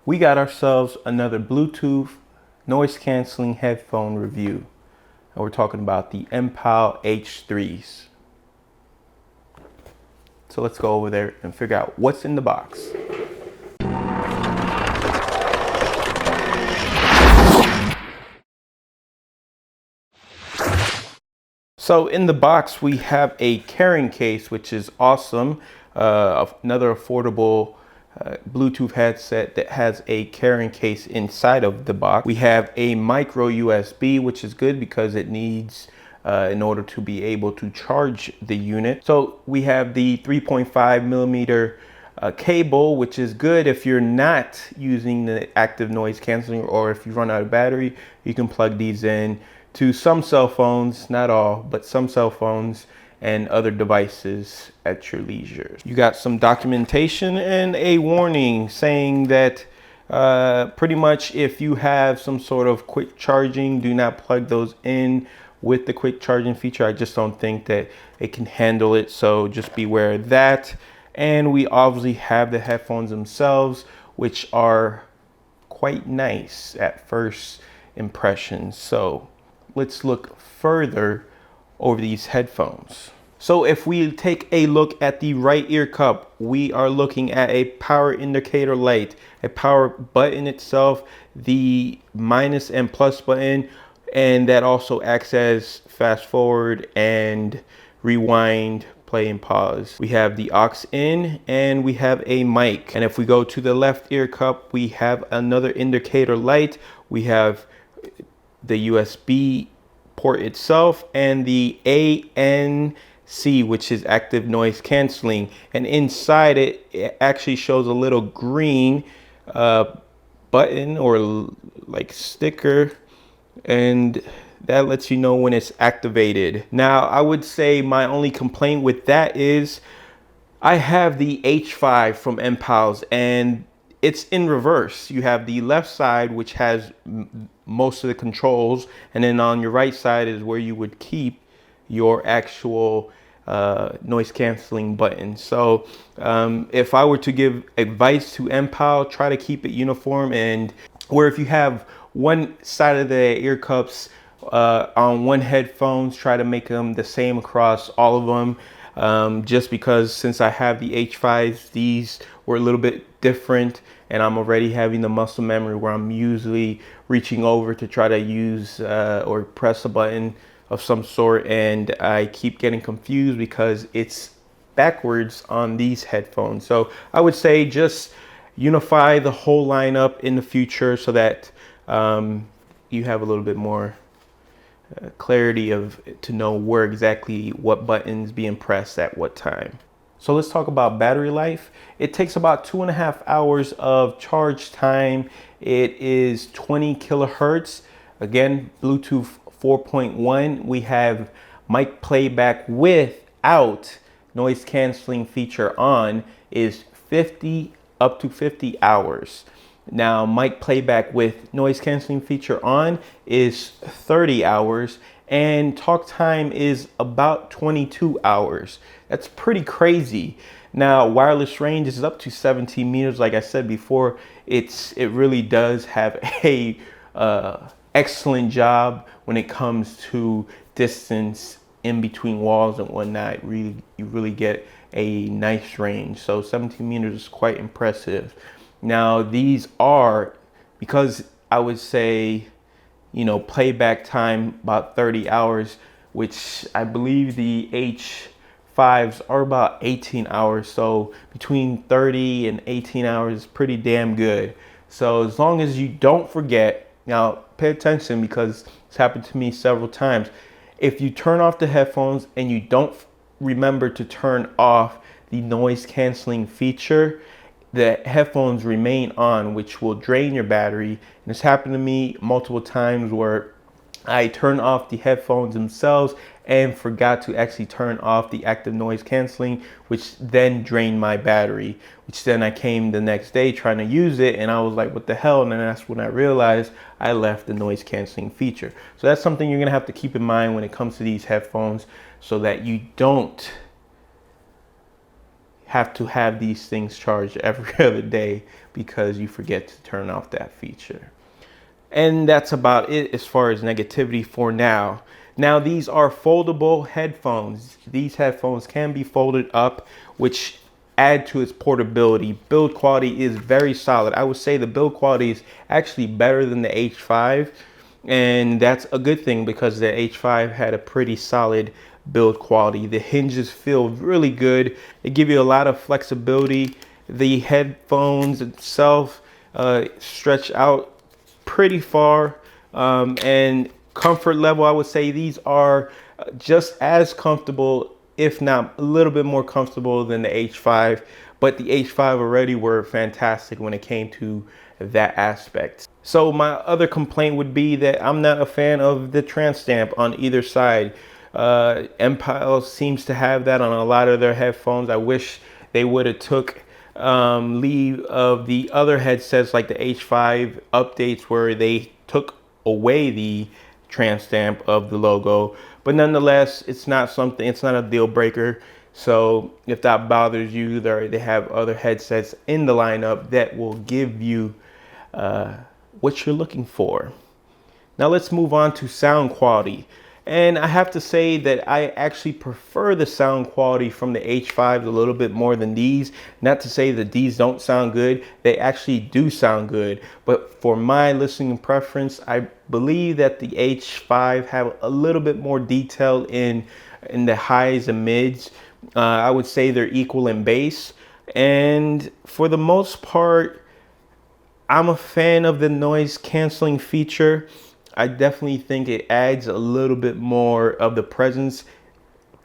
we got ourselves another Bluetooth noise canceling headphone review. And we're talking about the Mpow H3s. So let's go over there and figure out what's in the box. So in the box, we have a carrying case, which is awesome. Another affordable Bluetooth headset that has a carrying case inside of the box. We have a micro USB, which is good because it needs in order to be able to charge the unit. So we have the 3.5 millimeter cable, which is good if you're not using the active noise canceling, or if you run out of battery, you can plug these in to some cell phones, not all, but some cell phones and other devices at your leisure. You got some documentation and a warning saying that pretty much if you have some sort of quick charging, do not plug those in with the quick charging feature. I just don't think that it can handle it, so just beware of that. And we obviously have the headphones themselves, which are quite nice at first impressions. So let's look further over these headphones. So if we take a look at the right ear cup, we are looking at a power indicator light, a power button itself, the minus and plus button, and that also acts as fast forward and rewind, play and pause. We have the aux in and we have a mic. And if we go to the left ear cup, we have another indicator light. We have the USB port itself and the ANC, which is active noise canceling, and inside it actually shows a little green button or like sticker, and that lets you know when it's activated. Now I would say my only complaint with that is I have the H5 from Mpow's and it's in reverse. You have the left side, which has most of the controls, and then on your right side is where you would keep your actual noise canceling button. So if I were to give advice to Mpow, try to keep it uniform, and where if you have one side of the ear cups on one headphones, try to make them the same across all of them. Just because since I have the H5s, these were a little bit different, and I'm already having the muscle memory where I'm usually reaching over to try to use or press a button of some sort, and I keep getting confused because it's backwards on these headphones. So I would say just unify the whole lineup in the future so that you have a little bit more clarity to know where exactly what buttons being pressed at what time. So let's talk about battery life. It takes about 2.5 hours of charge time. It is 20 kilohertz. Again, Bluetooth 4.1. We have mic playback without noise canceling feature on is 50 up to 50 hours. Now, mic playback with noise canceling feature on is 30 hours, and talk time is about 22 hours. That's pretty crazy. Now, wireless range is up to 17 meters. Like I said before, it really does have a excellent job when it comes to distance in between walls and whatnot. You really get a nice range. So 17 meters is quite impressive. Now these are, because I would say, playback time about 30 hours, which I believe the H5s are about 18 hours. So between 30 and 18 hours is pretty damn good. So as long as you don't forget, now pay attention because it's happened to me several times. If you turn off the headphones and you don't remember to turn off the noise canceling feature, the headphones remain on, which will drain your battery. And it's happened to me multiple times where I turned off the headphones themselves and forgot to actually turn off the active noise canceling, which then drained my battery, which then I came the next day trying to use it and I was like, what the hell? And then that's when I realized I left the noise canceling feature. So that's something you're gonna have to keep in mind when it comes to these headphones, so that you don't have to have these things charged every other day because you forget to turn off that feature. And that's about it as far as negativity for now. Now, these are foldable headphones. These headphones can be folded up, which add to its portability. Build quality is very solid. I would say the build quality is actually better than the H5, and that's a good thing because the H5 had a pretty solid build quality. The hinges feel really good. They give you a lot of flexibility. The headphones itself stretch out pretty far, and comfort level, I would say these are just as comfortable, if not a little bit more comfortable than the H5, but the H5 already were fantastic when it came to that aspect. So my other complaint would be that I'm not a fan of the trans stamp on either side. Mpow seems to have that on a lot of their headphones. I wish they would have took leave of the other headsets like the H5 updates where they took away the trans stamp of the logo, but nonetheless, it's not a deal breaker. So if that bothers you, they have other headsets in the lineup that will give you what you're looking for. Now let's move on to sound quality. And I have to say that I actually prefer the sound quality from the H5 a little bit more than these. Not to say that these don't sound good. They actually do sound good. But for my listening preference, I believe that the H5 have a little bit more detail in the highs and mids. I would say they're equal in bass. And for the most part, I'm a fan of the noise canceling feature. I definitely think it adds a little bit more of the presence.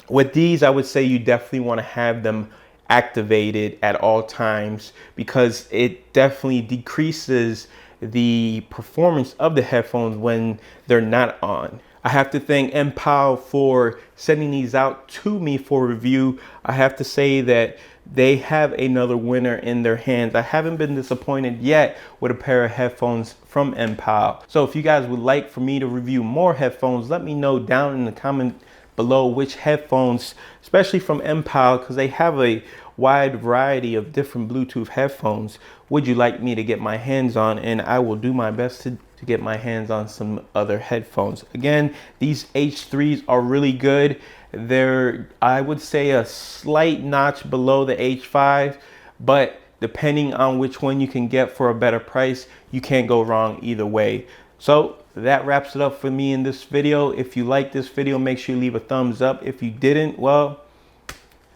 With these, I would say you definitely want to have them activated at all times because it definitely decreases the performance of the headphones when they're not on. I have to thank Mpow for sending these out to me for review. I have to say that they have another winner in their hands. I haven't been disappointed yet with a pair of headphones from Mpow. So if you guys would like for me to review more headphones, let me know down in the comment below which headphones, especially from Mpow, because they have a wide variety of different Bluetooth headphones, would you like me to get my hands on, and I will do my best to get my hands on some other headphones. Again, these H3s are really good. They're, I would say, a slight notch below the H5, but depending on which one you can get for a better price, you can't go wrong either way. So that wraps it up for me in this video. If you like this video, make sure you leave a thumbs up. If you didn't, well,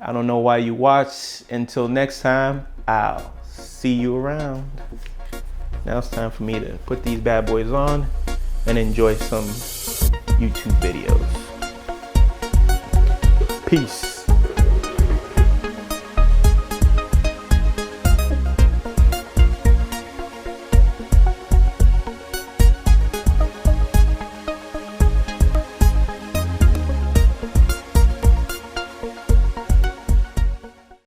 I don't know why you watched. Until next time, I'll see you around. Now it's time for me to put these bad boys on and enjoy some YouTube videos. Peace.